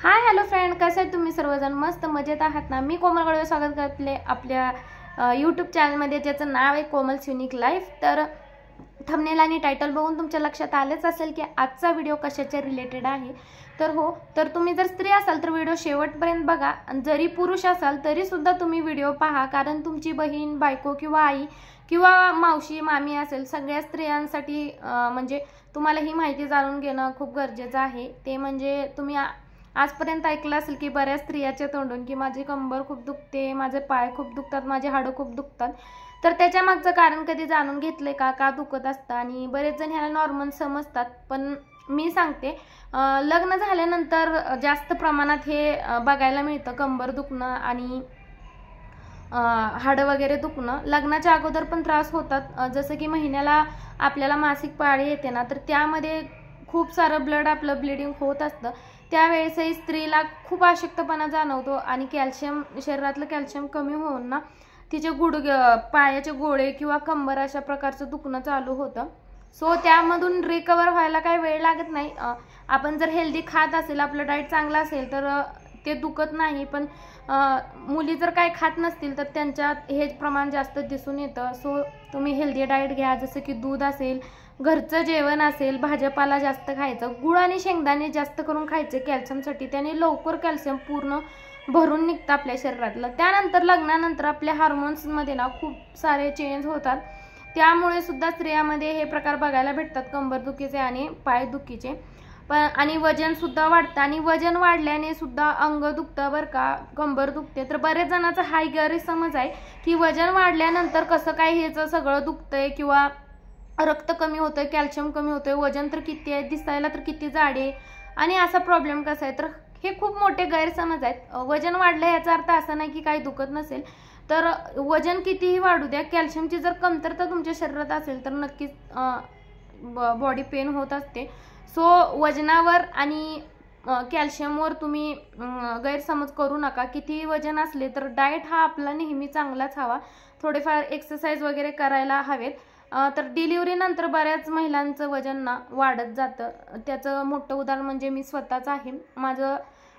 Hi hello friend, कसे आहेत तुम्ही सर्वजण? मस्त मजेत आहात ना? मी कोमल गडवे स्वागत करते आपल्या यूट्यूब चॅनलमध्ये, ज्याचं नाव आहे कोमल्स युनिक लाईफ। तर थंबनेल आणि टायटल बघून तुमच्या लक्षात आलेच असेल की आजचा व्हिडिओ कशाच्या रिलेटेड आहे। तर तुम्ही जर स्त्री असाल तर व्हिडिओ शेवटपर्यंत बघा, आणि जरी पुरुष असाल तरी सुद्धा तुम्ही व्हिडिओ पहा, कारण तुमची बहीण, बायको किंवा आई किंवा मावशी, मामी असेल, सगळ्या स्त्रियांसाठी म्हणजे तुम्हाला ही माहिती जाणून घेणं खूप गरजेचं आहे। ते म्हणजे तुम्ही आजपर्यंत ऐकलं असेल की बऱ्याच स्त्रियाच्या तोंडून की माझी कंबर खूप दुखते, माझे पाय खूप दुखतात, माझे हाडं खूप दुखतात। तर त्याच्या मागचं कारण कधी जाणून घेतलंय का दुखत असतं? आणि बरेच जण ह्याला नॉर्मल समजतात, पण मी सांगते लग्न झाल्यानंतर जास्त प्रमाणात हे बघायला मिळतं, कंबर दुखणं आणि हाडं वगैरे दुखणं। लग्नाच्या अगोदर पण त्रास होतात, जसं की महिन्याला आपल्याला मासिक पाळी येते ना, तर त्यामध्ये खूप सारं ब्लड आपलं ब्लिडिंग होत असतं। त्यावेळेसही स्त्रीला खूप अशक्तपणा जाणवतो आणि कॅल्शियम, शरीरातलं कॅल्शियम कमी होऊन ना तिचे पायाचे गोळे किंवा कंबर अशा प्रकारचं दुखणं चालू होतं। सो त्यामधून रिकवर व्हायला काही वेळ लागत नाही। आपण जर हेल्दी खात असेल, आपलं डाएट चांगलं असेल तर ते दुखत नाही, पण मुली जर काही खात नसतील तर त्यांच्यात हे प्रमाण जास्त दिसून येतं। सो तुम्ही हेल्दी डाएट घ्या, जसं की दूध असेल, घरचं जेवण असेल, भाजीपाला जास्त खायचं, गुळ आणि शेंगदाणे जास्त करून खायचे कॅल्शियमसाठी। त्याने लवकर कॅल्शियम पूर्ण भरून निघतं आपल्या शरीरातलं। त्यानंतर लग्नानंतर आपल्या हार्मोन्समध्ये ना खूप सारे चेंज होतात, त्यामुळे सुद्धा स्त्रियांमध्ये हे प्रकार बघायला भेटतात, कंबरदुखीचे आणि पायदुखीचे। पण आणि वजन सुद्धा वाढतं, आणि वजन वाढल्याने सुद्धा अंग दुखतं बरं का, कंबर दुखते। तर बरेच जणांचा हाय गैरसमज आहे की वजन वाढल्यानंतर कसं काय ह्याचं सगळं दुखतंय किंवा रक्त कमी होतंय, कॅल्शियम कमी होतंय, वजन तर किती आहे, दिसायला तर किती जाड आहे, आणि असा प्रॉब्लेम कसा आहे? तर हे खूप मोठे गैरसमज आहेत। वजन वाढलं याचा अर्थ असा नाही की काही दुखत नसेल। तर वजन कितीही वाढू द्या, कॅल्शियमची जर कमतरता तुमच्या शरीरात असेल तर नक्कीच बॉडी पेन होत असते। सो वजनावर आणि कॅल्शियमवर तुम्ही गैरसमज करू नका। कितीही वजन असले तर डाएट हा आपला नेहमी चांगलाच हवा, थोडेफार एक्सरसाइज वगैरे करायला हवेत। तर डिलिव्हरीनंतर बऱ्याच महिलांचं वजन ना वाढत जातं, त्याचं मोठं उदाहरण म्हणजे मी स्वतःच आहे।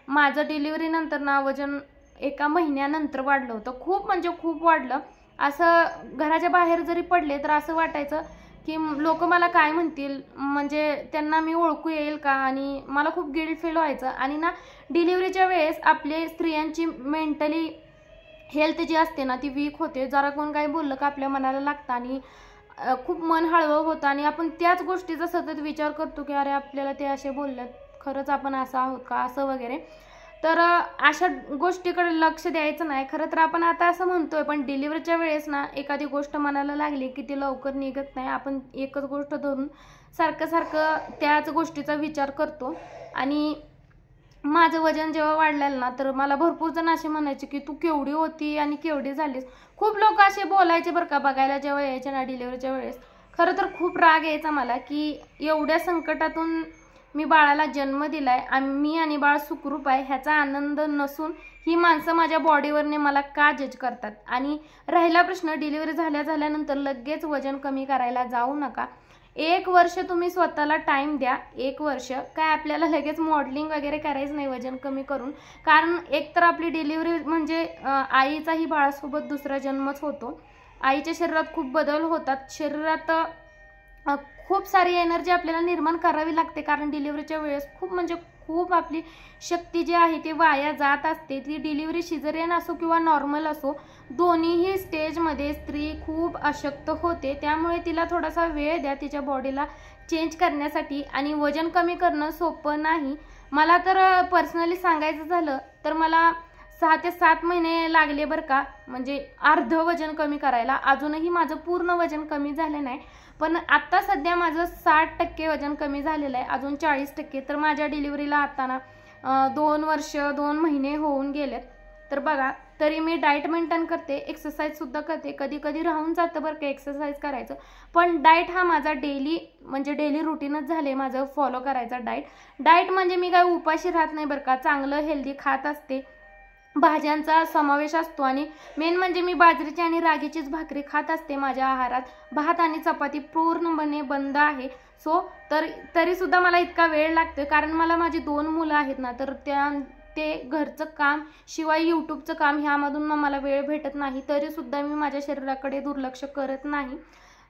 माझं डिलिव्हरीनंतर ना वजन एका महिन्यानंतर वाढलं होतं, खूप म्हणजे खूप वाढलं। असं घराच्या बाहेर जरी पडले तर असं वाटायचं की लोक मला काय म्हणतील, म्हणजे त्यांना मी ओळखू येईल का, आणि मला खूप गिल्ट फील व्हायचं। आणि ना डिलिव्हरीच्या वेळेस आपले स्त्रियांची मेंटली हेल्थ जी असते ना ती वीक होते, जरा कोण काही बोललं का आपल्या मनाला लागतं आणि खूप मन हळवं होतं, आणि आपण त्याच गोष्टीचा सतत विचार करतो की अरे आपल्याला ते असे बोलल्यात, खरंच आपण असं आहोत का, असं वगैरे। तर अशा गोष्टीकडे लक्ष द्यायचं नाही। खरं तर आपण आता असं म्हणतोय, पण डिलिव्हरीच्या वेळेस ना एखादी गोष्ट मनाला लागली की ती लवकर निघत नाही। आपण एकच गोष्ट धरून सारखं त्याच गोष्टीचा विचार करतो। आणि माझं वजन जेव्हा वाढलेलं ना तर मला भरपूर जण असे म्हणायचे की तू केवढी होती आणि केवढी झालीस। खूप लोक असे बोलायचे बरं का, बघायला जेव्हा यायचे ना डिलिव्हरीच्या वेळेस। खरं तर खूप राग यायचा मला की एवढ्या संकटातून मी बाळाला जन्म दिलाय, मी आणि बाळ सुखरूप आहे ह्याचा आनंद नसून ही माणसं माझ्या बॉडीवरने मला का जज करतात। आणि राहिला प्रश्न डिलिव्हरी झाल्यानंतर लगेच वजन कमी करायला जाऊ नका। 1 वर्ष तुम्ही स्वतःला टाइम द्या। 1 वर्ष काय, आपल्याला लगेच मॉडेलिंग वगैरे करायचं नाही वजन कमी करून, कारण एक तर आपली डिलिव्हरी म्हणजे आईचाही बाळासोबत दुसरा जन्मच होतो। आईच्या शरीरात खूप बदल होतात, शरीरात खूप सारी एनर्जी आपल्याला निर्माण करावी लागते, कारण डिलिव्हरीच्या वेळेस खूप म्हणजे खूप आपली शक्ती जी आहे ती वाया जात असते। ती डिलिव्हरी सिझेरियन असो किंवा नॉर्मल असो, दोन्हीही स्टेजमध्ये स्त्री खूप अशक्त होते। त्यामुळे तिला थोडासा वेळ द्या तिच्या बॉडीला चेंज करण्यासाठी, आणि वजन कमी करणं सोपं नाही। मला तर पर्सनली सांगायचं झालं तर मला 6 ते 7 महिने लागले बरं का, म्हणजे अर्ध वजन कमी करायला। अजूनही माझं पूर्ण वजन कमी झालं नाही, पण आता सध्या माझं 60% वजन कमी झालेलं आहे, अजून 40%। तर माझ्या डिलिव्हरीला आता ना 2 वर्ष 2 महिने होऊन गेलेत। तर बघा, तरी मी डाएट मेंटेन करते, एक्सरसाइज सुद्धा करते। कधी कधी राहून जातं बरं का एक्सरसाइज करायचं, पण डाएट हा माझा डेली रुटीनच झाले माझं फॉलो करायचा डाएट म्हणजे मी काय उपाशी राहत नाही बरं का, चांगलं हेल्दी खात असते, भाज्यांचा समावेश असतो, आणि मेन म्हणजे मी बाजरीची आणि रागीचीच भाकरी खात असते माझ्या आहारात। भात आणि चपाती पूर्णपणे बंद आहे। सो तरीसुद्धा मला इतका वेळ लागतो, कारण मला माझी 2 मुलं आहेत ना, तर ते घरचं काम शिवाय यूट्यूबचं काम ह्यामधून मला वेळ भेटत नाही, तरीसुद्धा मी माझ्या शरीराकडे दुर्लक्ष करत नाही.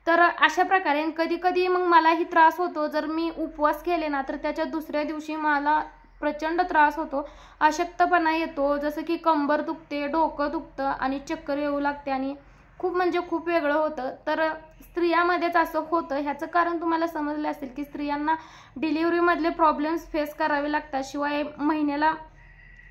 तर अशा प्रकारे कधी कधी मग मलाही त्रास होतो. जर मी उपवास केले ना, तर त्याच्या दुसऱ्या दिवशी मला प्रचंड त्रास होतो, अशक्तपणा येतो, जसं की कंबर दुखते, डोकं दुखतं आणि चक्कर येऊ लागते आणि खूप म्हणजे खूप वेगळं होतं. तर स्त्रियांमध्येच असं होतं. ह्याचं कारण तुम्हाला समजलं असेल की स्त्रियांना डिलिव्हरीमधले प्रॉब्लेम्स फेस करावे लागतात. शिवाय महिन्याला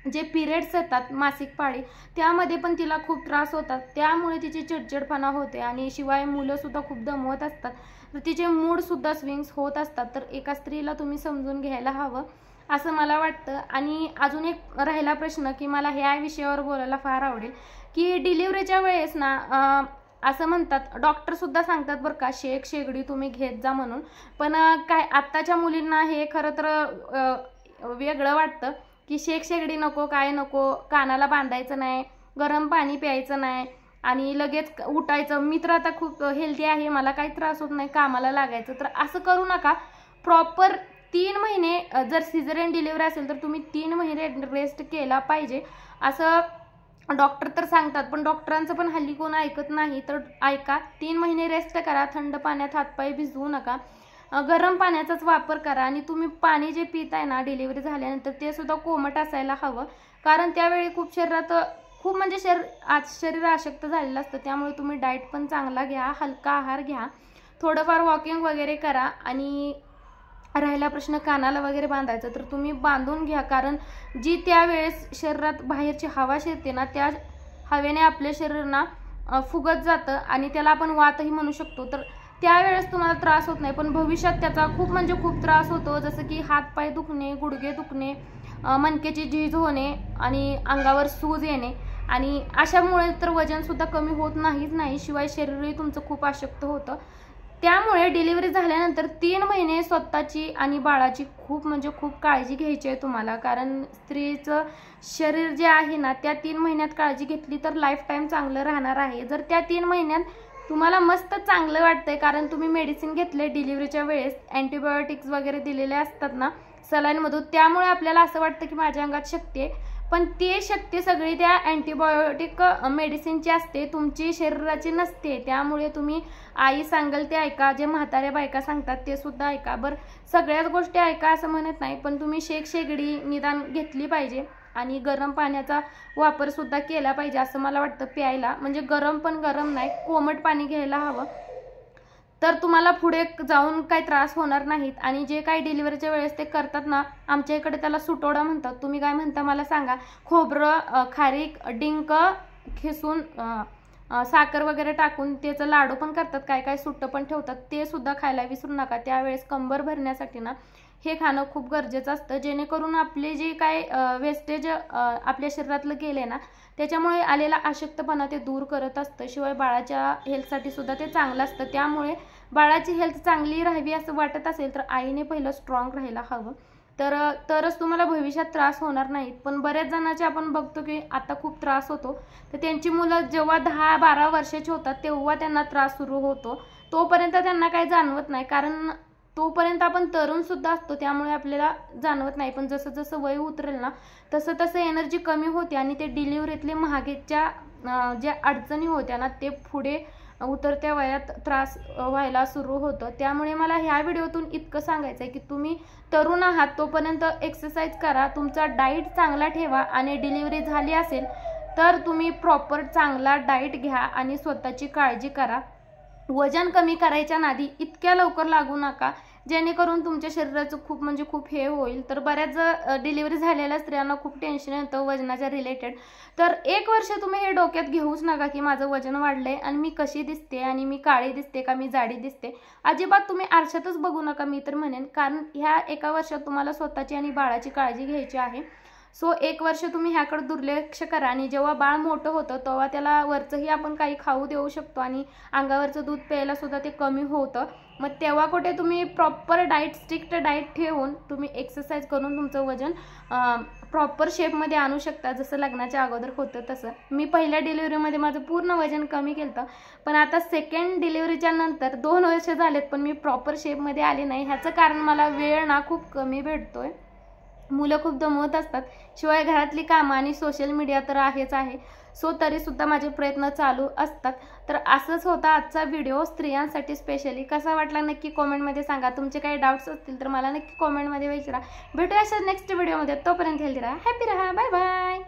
जे पिरियड्स येतात, मासिक पाळी, त्यामध्ये पण तिला खूप त्रास होतात. त्यामुळे तिची चिडचिडपणा होते आणि शिवाय मुलंसुद्धा खूप दमवत असतात. तर तिचे मूडसुद्धा स्विंग्स होत असतात. तर एका स्त्रीला तुम्ही समजून घ्यायला हवं असं मला वाटतं. आणि अजून एक राहिला प्रश्न की मला ह्या विषयावर बोलायला फार आवडेल की डिलिव्हरीच्या वेळेस ना असं म्हणतात, डॉक्टरसुद्धा सांगतात बरं का, शेगडी तुम्ही घेत जा म्हणून. पण काय आत्ताच्या मुलींना हे खरं तर वेगळं वाटतं की शेगडी नको, काय नको, कानाला बांधायचं नाही, गरम पाणी प्यायचं नाही आणि लगेच उठायचं. मी तर आता खूप हेल्दी आहे, मला काही त्रास होत नाही, कामाला लागायचं. तर असं करू नका. प्रॉपर 3 महिने जर सिझेरियन डिलिव्हरी असेल तर तुम्ही 3 महिने रेस्ट केला पाहिजे असं डॉक्टर तर सांगतात. पण डॉक्टरांचं पण हल्ली कोण ऐकत नाही. तर ऐका, 3 महिने रेस्ट करा, थंड पाण्यात हातपाय भिजवू नका, गरम पाण्याचाच वापर करा. आणि तुम्ही पाणी जे पिताय ना डिलिव्हरी झाल्यानंतर ते सुद्धा कोमट असायला हवं, कारण त्यावेळी खूप शरीरात खूप म्हणजे शरीर अशक्त झालेलं असतं. त्यामुळे तुम्ही डाएट पण चांगला घ्या, हलका आहार घ्या, थोडंफार वॉकिंग वगैरे करा. आणि राहिला प्रश्न कानाला वगैरे बांधायचं, तर तुम्ही बांधून घ्या, कारण जी त्यावेळेस शरीरात बाहेरची हवा शिरते ना, त्या हवेने आपल्या शरीर ना फुगत जातं आणि त्याला आपण वातही म्हणू शकतो. तर त्यावेळेस तुम्हाला त्रास होत नाही, पण भविष्यात त्याचा खूप म्हणजे खूप त्रास होतो. जसं की हातपाय दुखणे, गुडघे दुखणे, मणक्याची झीज होणे आणि अंगावर सूज येणे. आणि अशामुळे तर वजनसुद्धा कमी होत नाही, शिवाय शरीरही तुमचं खूप अशक्त होतं. त्यामुळे डिलिव्हरी झाल्यानंतर 3 महिने स्वतःची आणि बाळाची खूप म्हणजे खूप काळजी घ्यायची आहे तुम्हाला, कारण स्त्रीचं शरीर जे आहे ना, त्या 3 महिन्यात काळजी घेतली तर लाईफ टाईम चांगलं राहणार आहे. जर त्या 3 महिन्यात तुम्हाला मस्त चांगलं वाटतंय, कारण तुम्ही मेडिसिन घेतले डिलिव्हरीच्या वेळेस, अँटीबायोटिक्स वगैरे दिलेले असतात ना सलाईनमधून, त्यामुळे आपल्याला असं वाटतं की माझ्या अंगात शक्ती आहे, पण ती शक्ती सगळी त्या अँटीबायोटिक मेडिसिनची असते, तुमची शरीराची नसते. त्यामुळे तुम्ही आई सांगेल ते ऐका, जे म्हाताऱ्या बायका सांगतात ते सुद्धा ऐका. बरं, सगळ्याच गोष्टी ऐका असं म्हणत नाही, पण तुम्ही शेगडी निदान घेतली पाहिजे आणि गरम पाण्याचा वापर सुद्धा केला पाहिजे असं मला वाटतं प्यायला. म्हणजे गरम पण गरम नाही, कोमट पाणी घ्यायला हवं, तर तुम्हाला पुढे जाऊन काही त्रास होणार नाहीत. आणि जे काही डिलिव्हरीच्या वेळेस ते करतात ना, आमच्या इकडे त्याला सुटोडा म्हणतात, तुम्ही काय म्हणता मला सांगा. खोबरं, खारीक, डिंक खिसून साखर वगैरे टाकून त्याचं लाडू पण करतात, काय काय सुट्टं पण ठेवतात, ते सुद्धा खायला विसरू नका. त्यावेळेस कंबर भरण्यासाठी ना हे खाणं खूप गरजेचं असतं, जेणेकरून आपले जे काय वेस्टेज आपल्या शरीरातलं गेले ना, त्याच्यामुळे आलेला अशक्तपणा ते दूर करत असतं. शिवाय बाळाच्या हेल्थसाठी सुद्धा ते चांगलं असतं. त्यामुळे बाळाची हेल्थ चांगली राहावी असं वाटत असेल तर आईने पहिलं स्ट्रॉंग राहायला हवं, तरच तुम्हाला भविष्यात त्रास होणार नाहीत. पण बऱ्याच जणांचे आपण बघतो की आता खूप त्रास होतो, तर त्यांची मुलं जेव्हा 10-12 वर्षाची होतात तेव्हा त्यांना त्रास सुरू होतो. तोपर्यंत त्यांना काही जाणवत नाही, कारण तोपर्यंत आपण तरुण सुद्धा असतो, त्यामुळे आपल्याला जाणवत नाही. पण जसं जसं वय उतरेल ना, तसं तसं एनर्जी कमी होते आणि ते डिलिव्हरीतले महागेच्या ज्या अडचणी होत्या ना, ते पुढे उतरत्या वयात त्रास व्हायला सुरू होतं. त्यामुळे मला ह्या व्हिडिओतून इतकं सांगायचं आहे की तुम्ही तरुण आहात तोपर्यंत एक्सरसाइज करा, तुमचा डाईट चांगला ठेवा आणि डिलिव्हरी झाली असेल तर तुम्ही प्रॉपर चांगला डाईट घ्या आणि स्वतःची काळजी करा. वजन कमी करायच्या नादी इतक्या लवकर लागू नका, जेणेकरून तुमच्या शरीराचं खूप म्हणजे खूप हे होईल. तर बऱ्याच डिलिव्हरी झालेल्या स्त्रियांना खूप टेन्शन येतं वजनाच्या रिलेटेड. तर 1 वर्ष तुम्ही हे डोक्यात घेऊच नका की माझं वजन वाढलंय आणि मी कशी दिसते आणि मी काळी दिसते का मी जाडी दिसते. अजिबात तुम्ही आरशातच बघू नका मी तर म्हणेन, कारण ह्या 1 वर्षात तुम्हाला स्वतःची आणि बाळाची काळजी घ्यायची आहे. सो 1 वर्ष तुम्ही ह्याकडे दुर्लक्ष करा आणि जेव्हा बाळ मोठं होतं तेव्हा त्याला वरचंही आपण काही खाऊ देऊ शकतो आणि अंगावरचं दूध प्यायला सुद्धा ते कमी होतं. मग तेव्हा कुठे तुम्ही प्रॉपर डाएट, स्ट्रिक्ट डाएट ठेवून तुम्ही एक्सरसाइज करून तुमचं वजन प्रॉपर शेपमध्ये आणू शकता, जसं लग्नाच्या अगोदर होतं तसं. मी पहिल्या डिलिव्हरीमध्ये माझं पूर्ण वजन कमी केलं, पण आता सेकंड डिलिव्हरीच्या नंतर 2 वर्ष झालेत पण मी प्रॉपर शेपमध्ये आले नाही. ह्याचं कारण मला वेळ ना खूप कमी भेटतोय, मुलं खूप दमवत असतात, शिवाय घरातली कामं आणि सोशल मीडिया तर आहेच आहे. सो तरीसुद्धा माझे प्रयत्न चालू असतात. तर असंच होता आजचा व्हिडिओ स्त्रियांसाठी स्पेशली. कसा वाटला नक्की कॉमेंटमध्ये सांगा. तुमचे काही डाऊट्स असतील तर मला नक्की कॉमेंटमध्ये विचारा. भेटूया अशा नेक्स्ट व्हिडिओमध्ये. तोपर्यंत हेल्दी राहा, हॅपी राहा, बाय बाय.